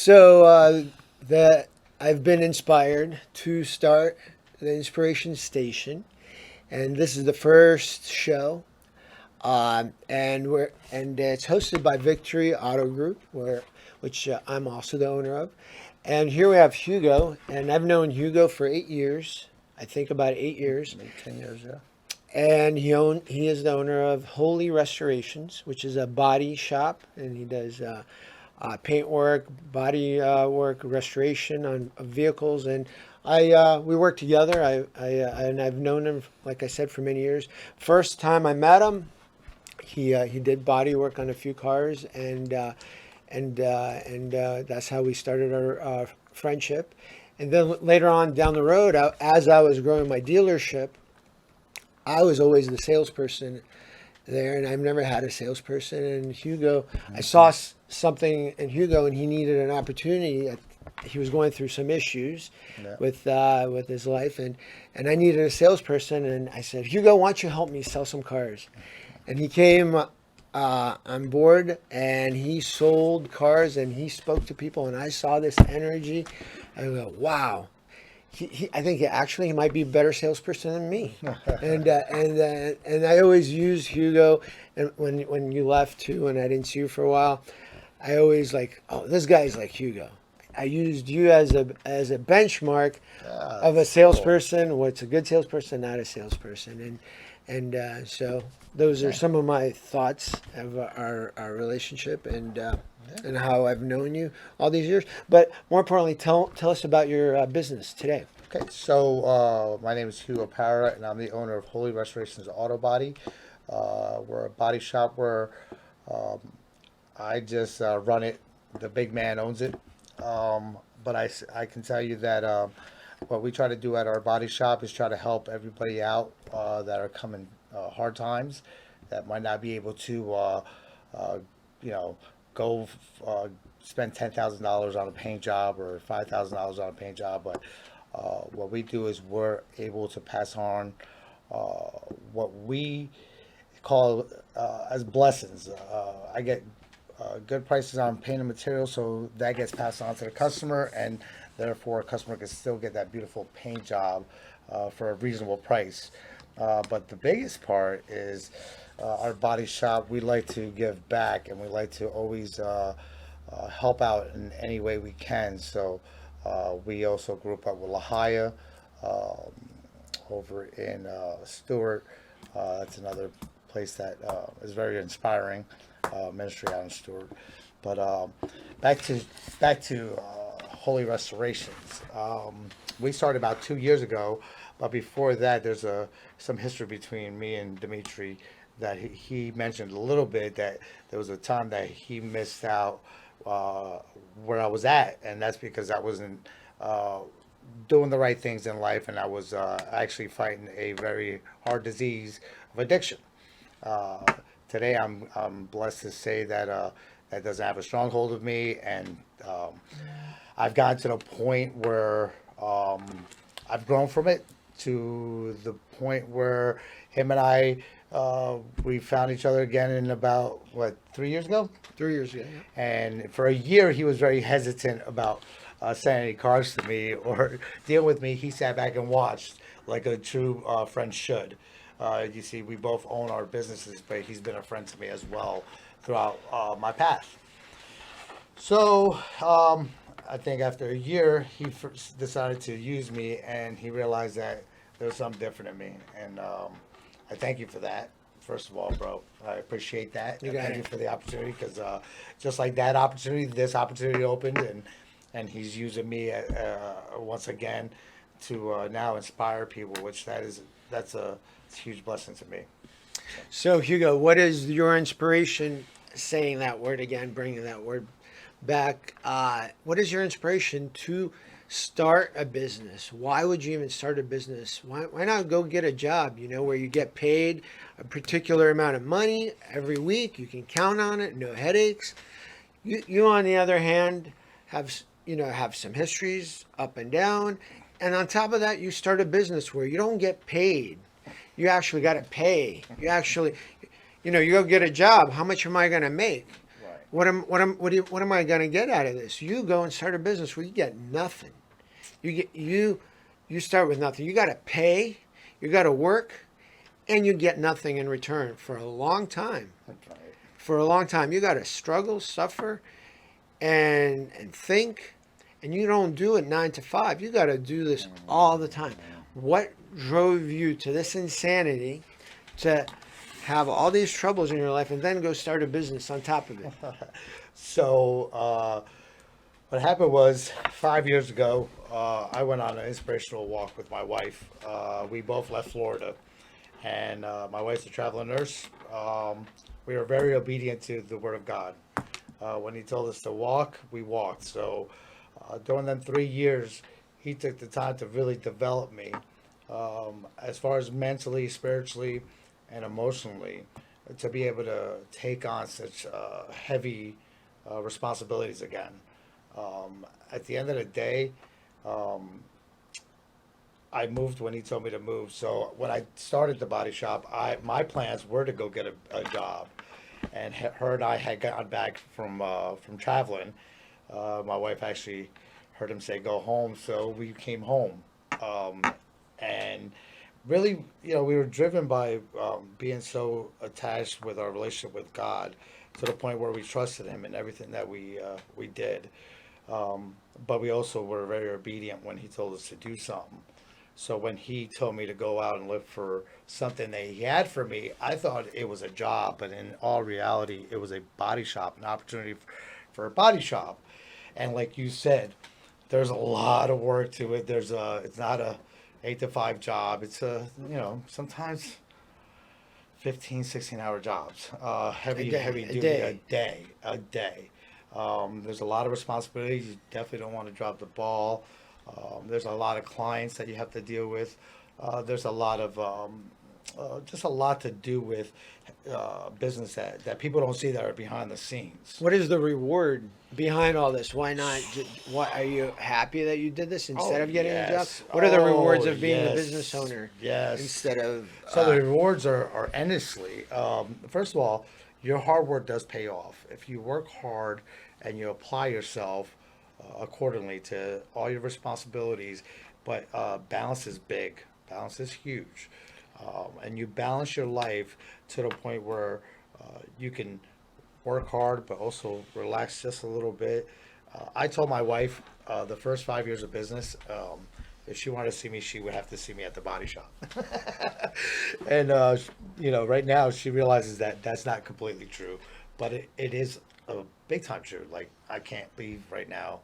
That I've been inspired to start the Inspiration Station, and this is the first show. And it's hosted by Victory Auto Group, which I'm also the owner of. And here we have Hugo, and I've known Hugo for 8 years. I think about 8 years. Maybe 10 years, yeah. And he is the owner of Holy Restorations, which is a body shop, and he does paint work, body work, restoration on of vehicles, and we work together. And I've known him, like I said, for many years. First time I met him, he did body work on a few cars, and that's how we started our friendship. And then later on down the road, as I was growing my dealership, I was always the salesperson there, and I've never had a salesperson. And Hugo, I saw something in Hugo, and he needed an opportunity. He was going through some issues Yeah. with his life, and I needed a salesperson. And I said, Hugo, why don't you help me sell some cars? And he came on board, and he sold cars, and he spoke to people, and I saw this energy. I go, wow. I think he might be a better salesperson than me, and I always use Hugo. And when you left too, and I didn't see you for a while, I always like, oh, this guy's like Hugo. I used you as a benchmark of a That's salesperson. What's a good salesperson, not a salesperson, so those are some of my thoughts of our relationship and how I've known you all these years. But more importantly, tell us about your business today. cool. Okay, so my name is Hugo Parra, and I'm the owner of Holy Restorations Auto Body. We're a body shop where I just run it. The big man owns it. But I can tell you that what we try to do at our body shop is try to help everybody out that are coming hard times, that might not be able to, you know, go spend $10,000 on a paint job or $5,000 on a paint job. But what we do is we're able to pass on what we call as blessings. I get good prices on paint and material, so that gets passed on to the customer, and therefore a customer can still get that beautiful paint job for a reasonable price. But the biggest part is our body shop. We like to give back, and we like to always help out in any way we can. So we also group up with Lahia over in Stewart. That's another place that is very inspiring ministry out in Stewart. But back to Holy Restorations. We started about 2 years ago, but before that, there's some history between me and Dmitry that he mentioned a little bit, that there was a time that he missed out where I was at, and that's because I wasn't doing the right things in life, and I was actually fighting a very hard disease of addiction. Today, I'm blessed to say that that doesn't have a stronghold of me, and I've gotten to the point where I've grown from it to the point where him and I we found each other again in about 3 years ago. 3 years ago. Yeah. And for a year, he was very hesitant about sending any cards to me or dealing with me. He sat back and watched like a true friend should. You see, we both own our businesses, but he's been a friend to me as well throughout my path. So I think after a year, he decided to use me, and he realized that there was something different in me. And I thank you for that. First of all, bro, I appreciate that. You I got thank it. you for the opportunity, because just like that opportunity, this opportunity opened, and he's using me once again to now inspire people, which that's a huge blessing to me. So Hugo, what is your inspiration? Saying that word again, bringing that word back. What is your inspiration to start a business? Why would you even start a business? Why not go get a job, where you get paid a particular amount of money every week, you can count on it, no headaches. You on the other hand, have some histories up and down, and on top of that, you start a business where you don't get paid. You actually got to pay. You actually, you go get a job. How much am I going to make? Right. What am I going to get out of this? You go and start a business where you get nothing. You start with nothing. You got to pay, you got to work, and you get nothing in return for a long time. That's right. For a long time, you got to struggle, suffer, and think, and you don't do it 9 to 5. You got to do this all the time. What drove you to this insanity to have all these troubles in your life and then go start a business on top of it? So what happened was 5 years ago, I went on an inspirational walk with my wife. We both left Florida, and my wife's a traveling nurse. We were very obedient to the Word of God. When He told us to walk, we walked. So during them 3 years, He took the time to really develop me as far as mentally, spiritually, and emotionally, to be able to take on such heavy responsibilities again. At the end of the day, I moved when He told me to move. So when I started the body shop, my plans were to go get a job, and her and I had gotten back from traveling. My wife actually heard him say go home, so we came home, and really, we were driven by being so attached with our relationship with God, to the point where we trusted Him in everything that we did. But we also were very obedient when He told us to do something. So when He told me to go out and look for something that He had for me, I thought it was a job, but in all reality, it was a body shop, an opportunity for a body shop. And like you said, there's a lot of work to it. It's not a 8 to 5 job. It's sometimes 15, 16 hour jobs. Heavy duty, a day. There's a lot of responsibilities. You definitely don't want to drop the ball. There's a lot of clients that you have to deal with. There's a lot of just a lot to do with business that people don't see that are behind the scenes. What is the reward behind all this? Why not? Why are you happy that you did this instead of getting a job? Yes. What are the rewards Oh, of being the yes. business owner Yes. instead of? So the rewards are endlessly. First of all, your hard work does pay off. If you work hard and you apply yourself accordingly to all your responsibilities, but balance is big. Balance is huge. And you balance your life to the point where you can work hard, but also relax just a little bit. I told my wife the first 5 years of business, if she wanted to see me, she would have to see me at the body shop. And, right now she realizes that that's not completely true, but it is a big time true. Like, I can't leave right now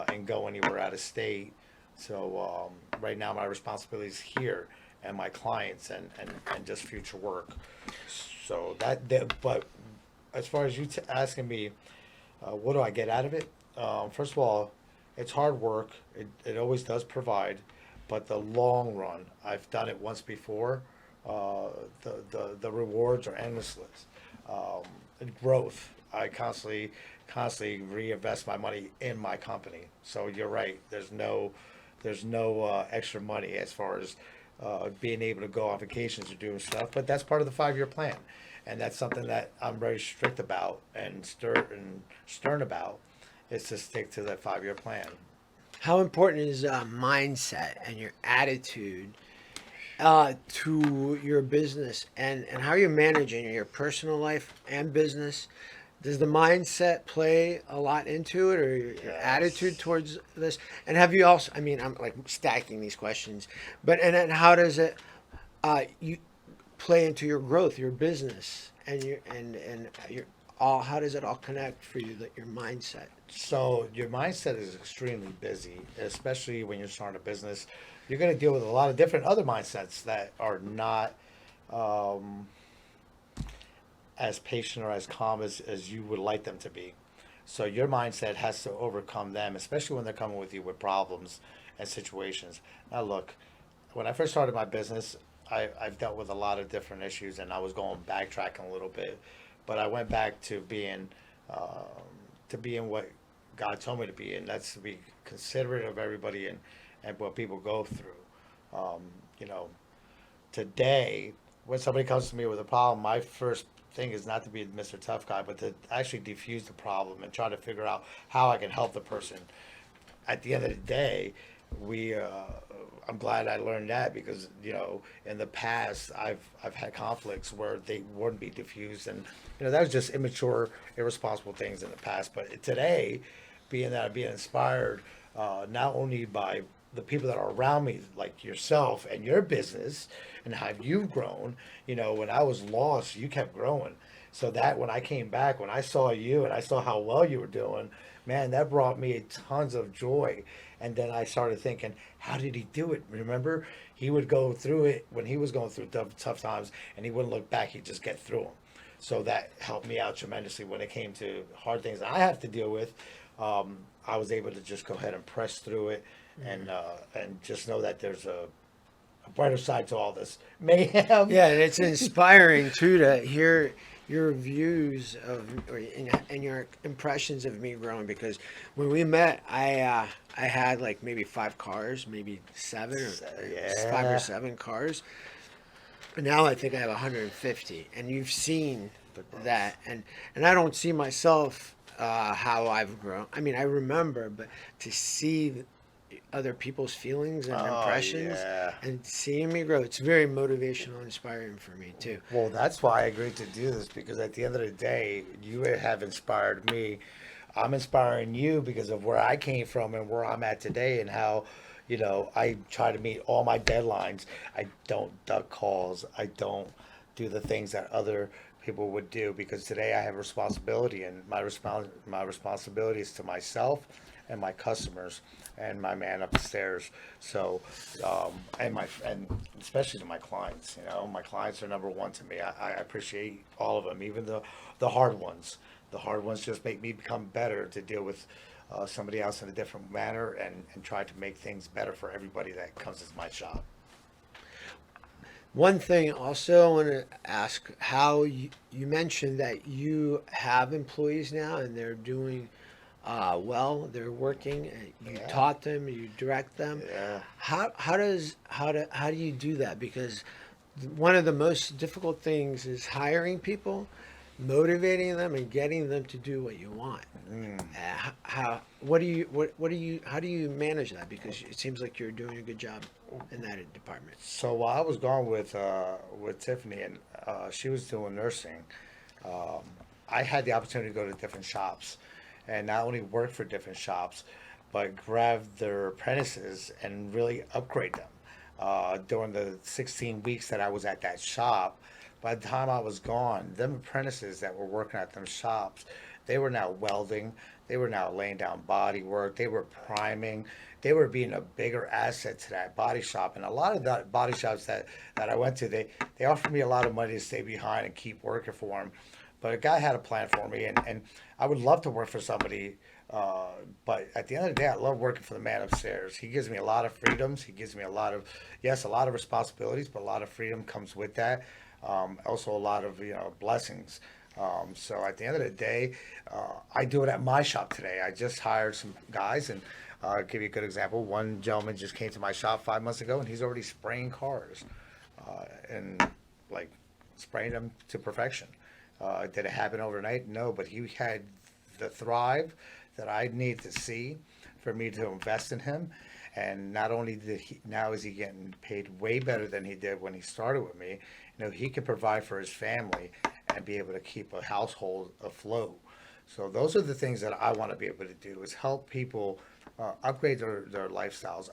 and go anywhere out of state. So right now my responsibility is here and my clients and just future work. So but as far as you asking me, what do I get out of it? First of all, it's hard work. It always does provide, but the long run, I've done it once before. The rewards are endless. Growth. I constantly reinvest my money in my company. So you're right. There's no extra money as far as being able to go on vacations or doing stuff, but that's part of the 5 year plan, and that's something that I'm very strict about and stern about, is to stick to that 5 year plan. How important is mindset and your attitude to your business, and how you're managing your personal life and business? Does the mindset play a lot into it, or your attitude towards this? And have you also? I mean, I'm like stacking these questions, but and then how does it you play into your growth, your business, and your all? How does it all connect for you? That your mindset. So your mindset is extremely busy, especially when you're starting a business. You're going to deal with a lot of different other mindsets that are not as patient or as calm as you would like them to be. So your mindset has to overcome them, especially when they're coming with you with problems and situations. Now look, when I first started my business, I've dealt with a lot of different issues, and I was going backtracking a little bit, but I went back to being what God told me to be, and that's to be considerate of everybody and what people go through. You know, today, when somebody comes to me with a problem, my first thing is not to be Mr. Tough Guy, but to actually defuse the problem and try to figure out how I can help the person. At the end of the day, we I'm glad I learned that because in the past I've had conflicts where they wouldn't be diffused, and that was just immature, irresponsible things in the past. But today, being that I'm being inspired not only by the people that are around me, like yourself and your business, and how you've grown. When I was lost, you kept growing. So that when I came back, when I saw you and I saw how well you were doing, man, that brought me tons of joy. And then I started thinking, how did he do it? Remember, he would go through it when he was going through tough times, and he wouldn't look back. He'd just get through them. So that helped me out tremendously when it came to hard things that I have to deal with. I was able to just go ahead and press through it, and just know that there's a brighter side to all this mayhem. Yeah, and it's inspiring too to hear your views and your impressions of me growing. Because when we met, I had like maybe 5 cars, maybe 7 or Yeah. 5 or 7 cars. And now I think I have 150, and you've seen that, and I don't see myself how I've grown. I mean, I remember, but to see other people's feelings and impressions Yeah. and seeing me grow, it's very motivational and inspiring for me too. Well, that's why I agreed to do this because at the end of the day, you have inspired me. I'm inspiring you because of where I came from and where I'm at today, and how, I try to meet all my deadlines. I don't duck calls. I don't do the things that other people would do because today I have responsibility, and my responsibility is to myself and my customers and my man upstairs. So, and especially to my clients. My clients are number one to me. I appreciate all of them, even the hard ones. The hard ones just make me become better to deal with somebody else in a different manner, and try to make things better for everybody that comes to my shop. One thing also I want to ask, how you mentioned that you have employees now and they're doing well, they're working, you Yeah. taught them, you direct them. Yeah. How do you do that? Because one of the most difficult things is hiring people, motivating them, and getting them to do what you want. How do you manage that? Because it seems like you're doing a good job in that department. So while I was gone with Tiffany, and she was doing nursing, I had the opportunity to go to different shops, and not only work for different shops, but grab their apprentices and really upgrade them. During the 16 weeks that I was at that shop, by the time I was gone, them apprentices that were working at them shops, they were now welding, they were now laying down body work, they were priming, they were being a bigger asset to that body shop. And a lot of the body shops that I went to, they offered me a lot of money to stay behind and keep working for them. But a guy had a plan for me, and I would love to work for somebody. But at the end of the day, I love working for the man upstairs. He gives me a lot of freedoms. He gives me a lot of responsibilities, but a lot of freedom comes with that. Also a lot of blessings. So at the end of the day, I do it at my shop today. I just hired some guys, and I'll give you a good example. One gentleman just came to my shop 5 months ago, and he's already spraying cars, and like spraying them to perfection. Did it happen overnight? No, but he had the thrive that I need to see for me to invest in him. And not only now is he getting paid way better than he did when he started with me. He can provide for his family and be able to keep a household afloat. So those are the things that I want to be able to do, is help people upgrade their lifestyles,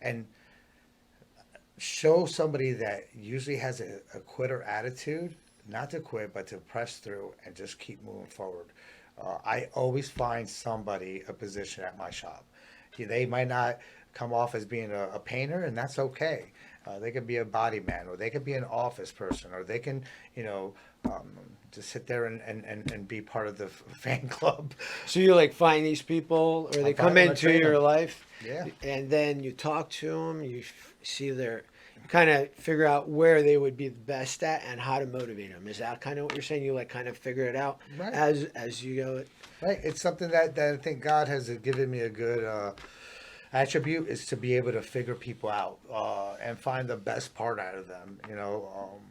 and show somebody that usually has a quitter attitude, not to quit, but to press through and just keep moving forward. I always find somebody a position at my shop. They might not come off as being a painter, and that's okay. They could be a body man, or they could be an office person, or they can, just sit there and be part of the fan club. So you like find these people, or they find come them, I into train your them. life, Yeah. and then you talk to them. You see kind of figure out where they would be the best at and how to motivate them. Is that kind of what you're saying? You like kind of figure it out Right. as you go. Right. It's something that I think God has given me a good attribute is to be able to figure people out and find the best part out of them.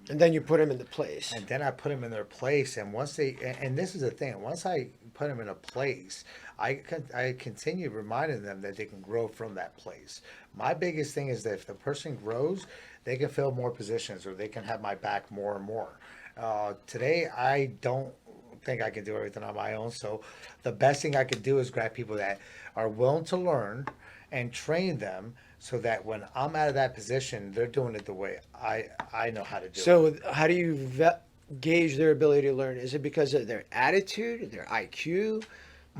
And then you put them into place. And then I put them in their place. And once and this is the thing, once I put them in a place, I continue reminding them that they can grow from that place. My biggest thing is that if the person grows, they can fill more positions or they can have my back more and more. Today, I don't think I can do everything on my own. So the best thing I can do is grab people that are willing to learn and train them so that when I'm out of that position, they're doing it the way I know how to do it. So how do you gauge their ability to learn? Is it because of their attitude, their IQ?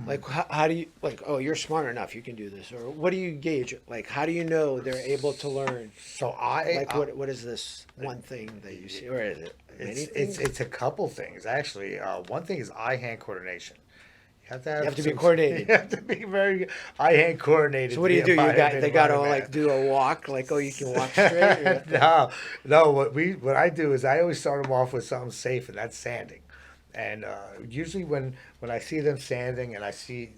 Like how do you like? Oh, you're smart enough. You can do this. Or what do you gauge? Like how do you know they're able to learn? So What is this one thing that you see, or is it many things? it's a couple things actually. One thing is eye-hand coordination. You have to be coordinated. You have to be very eye-hand coordinated. So what do you do? They got to like do a walk, like you can walk straight. No. What I do is I always start them off with something safe, and that's sanding. And usually when I see them sanding, and I see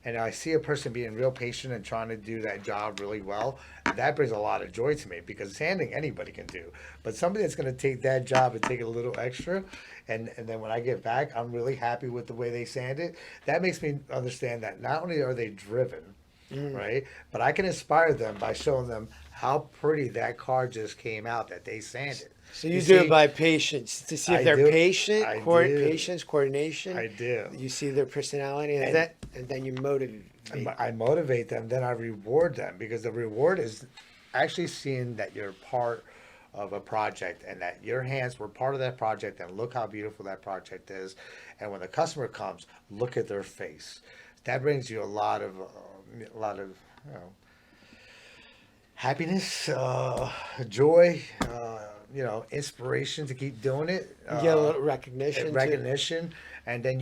and I see a person being real patient and trying to do that job really well, that brings a lot of joy to me because sanding anybody can do. But somebody that's going to take that job and take it a little extra, and then when I get back, I'm really happy with the way they sand it. That makes me understand that not only are they driven, right, but I can inspire them by showing them how pretty that car just came out that they sanded. So you do it by patience to see if they're patient, patience, coordination. I do. You see their personality, and then you motivate. I motivate them, then I reward them because the reward is actually seeing that you're part of a project and that your hands were part of that project and look how beautiful that project is. And when the customer comes, look at their face. That brings you a lot of happiness, joy, inspiration to keep doing it. You get a little recognition. Recognition. And then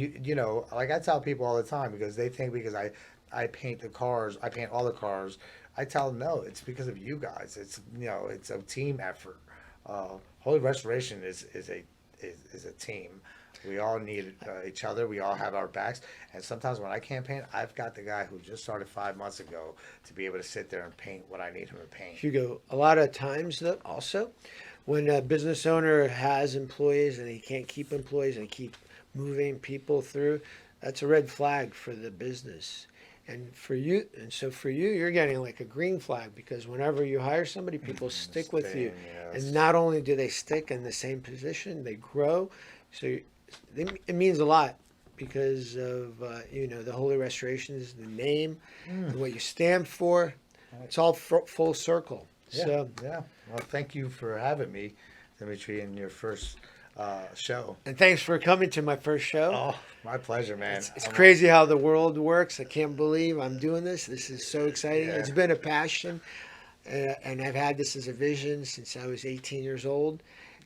like I tell people all the time because they think because I paint the cars, I paint all the cars. I tell them no, it's because of you guys. It's it's a team effort. Holy Restoration is a team. We all need each other. We all have our backs. And sometimes when I can't paint, I've got the guy who just started 5 months ago to be able to sit there and paint what I need him to paint. Hugo, a lot of times though, also, when a business owner has employees and he can't keep employees and keep moving people through, that's a red flag for the business. And for you, you're getting like a green flag because whenever you hire somebody, people stick with you. Yes. And not only do they stick in the same position, they grow. So it means a lot because of the Holy Restoration is the name and what you stand for. It's all full circle. Yeah, So yeah. Well, thank you for having me, Dmitry, in your first show. and thanks for coming to my first show. Oh, my pleasure, man. It's crazy how the world works. I can't believe I'm doing this. This is so exciting. Yeah. It's been a passion, and I've had this as a vision since I was 18 years old.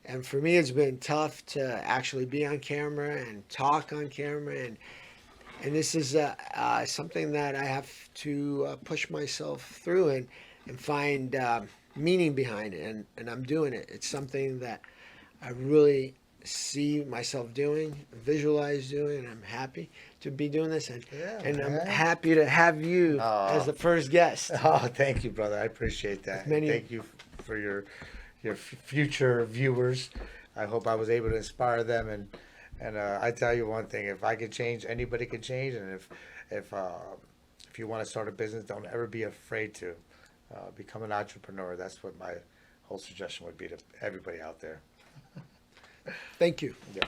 And for me, it's been tough to actually be on camera and talk on camera, and this is something that I have to push myself through and find meaning behind it. And I'm doing it. It's something that I really see myself doing, visualize doing, and I'm happy to be doing this. And I'm happy to have you as the first guest. Oh, thank you, brother. I appreciate that. Thank you for your future viewers. I hope I was able to inspire them. And I tell you one thing: if I could change, anybody can change. And if you want to start a business, don't ever be afraid to become an entrepreneur. That's what my whole suggestion would be to everybody out there. Thank you. Yeah.